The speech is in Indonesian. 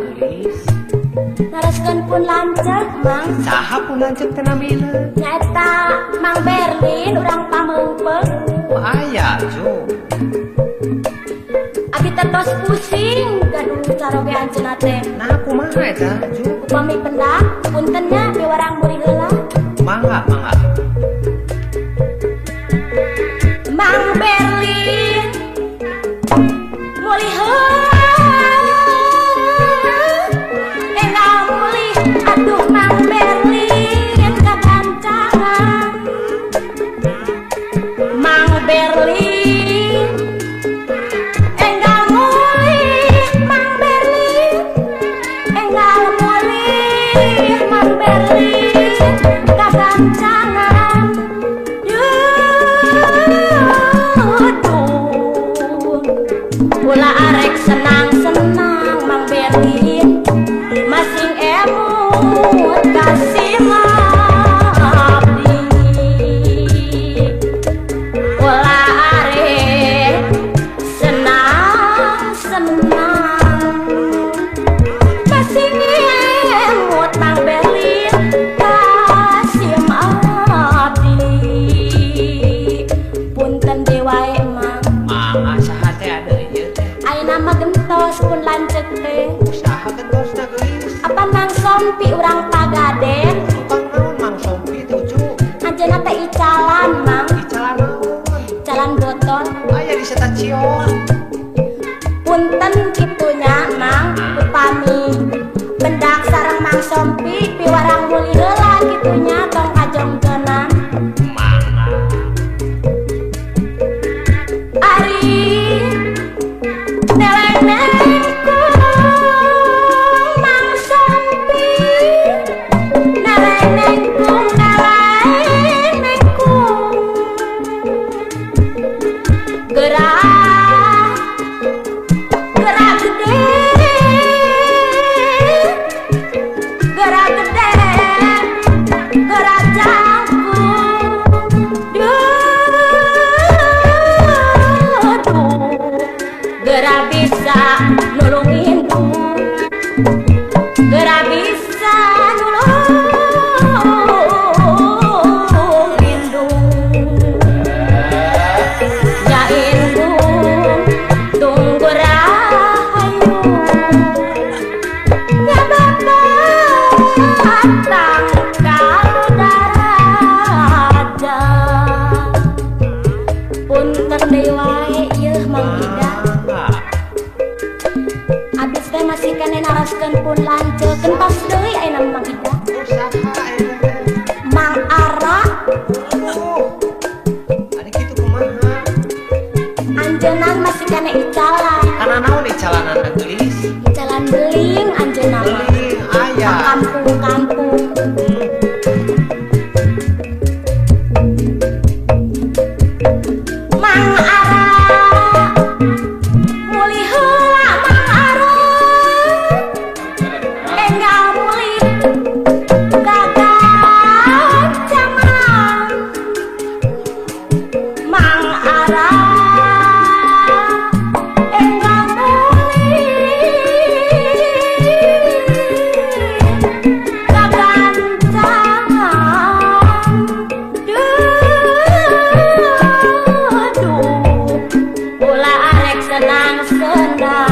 gelis. Naraskeun pun lanceuk Mang. Saha pun lanceuk teh namina? Nyaeta Mang Berlin urang pameungpeung. Aya Ju. Abi teh tos pusing gaduh carogean cenah teh. Nah kumaha eta Ju? Upami pendak punten nya piwarang muri heula. Mangga mangga. Mang Berlin mulih enggal mulih aduh Mang Berlin kagancangan Mang Berlin enggal mulih Mang Berlin enggal mulih Mang Berlin kagancangan Pula arek senang-senang Mang Berlin masing emut kasih abdi. Pula arek senang-senang masing emut Mang Berlin kasih abdi. Punten dewae Mang. Mangga saha teh ada ieu teh. Ayeuna mah gentos pun lanceuk teh. Saha gentosna gelis? Apa Mang Sompi urang Pagaden? Tukang naon Mang Sompi tuh Ju? Anjeunna teh icalan Mang, Di jalan naon? icalan botol. Aya di stasiun. Punten kitunya Mang, upami pendak sareng Mang Sompi piwarang muli heula kitunya tong kajongkeunna. Mangga. Ari neleng-nelengku Mang Sompi neleng-nelengku gerak gerak gede gerak gede gerak jangkung gerak bisa nulung indung gerak bisa nulung indung ya indung tunggu rahayu ya bapak tangkal daraja punten deui wae yeuh Mang Ida. Abis teh masih kene naraskeun pun lanceuk gentos deui ayeuna Mang Ida. Saha eta teh? Mang Ara Adik kitu kumaha? anjeunan masih kene icalan. Kana naon icalanana gelis? Icalan beling anjeunna mah. Beli aya. Kampung-kampung. Mang Ara mulih heula Mang Ara enggal mulih kagancangan Mang Ara enggal mulih kagancangan duh ulah arek senang-senang